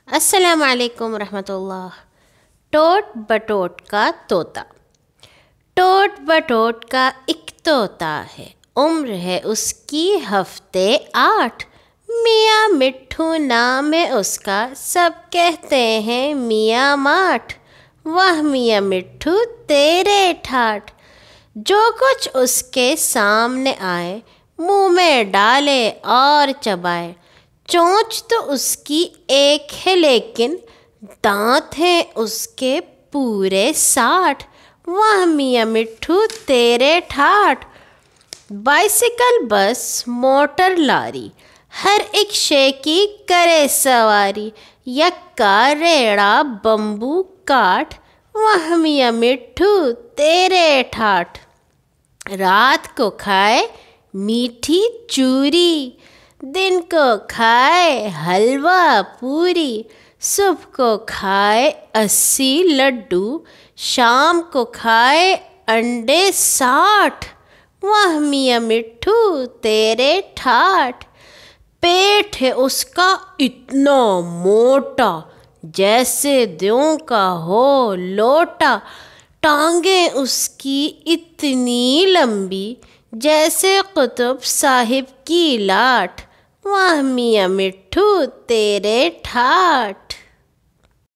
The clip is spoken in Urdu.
السلام علیکم ورحمۃ اللہ۔ ٹوٹ بٹوٹ کا طوطا۔ ٹوٹ بٹوٹ کا ایک طوطا ہے، عمر ہے اس کی ہفتے 8۔ میاں مٹھو نام ہے اس کا، سب کہتے ہیں میاں ماٹھ۔ واہ میاں مٹھو تیرے ٹھاٹھ، جو کچھ اس کے سامنے آئے منہ میں ڈالے اور چبائے۔ چونچ تو اس کی ایک ہے لیکن دانت ہیں اس کے پورے 60۔ واہ میاں مٹھو تیرے ٹھاٹھ۔ بائسیکل، بس، موٹر، لاری، ہر ایک شے کی کرے سواری۔ یکا ریڑا بمبو کاٹھ، واہ میاں مٹھو تیرے ٹھاٹھ۔ رات کو کھائے میٹھی چوری، دن کو کھائے حلوہ پوری۔ صبح کو کھائے 80 لڈو، شام کو کھائے انڈے 60۔ واہ میاں مٹھو تیرے ٹھاٹھ۔ پیٹ ہے اس کا اتنا موٹا، جیسے دیوں کا ہو لوٹا۔ ٹانگیں اس کی اتنی لمبی، جیسے قطب صاحب کی لاٹھ۔ واہ میاں مٹھو تیرے ٹھاٹھ۔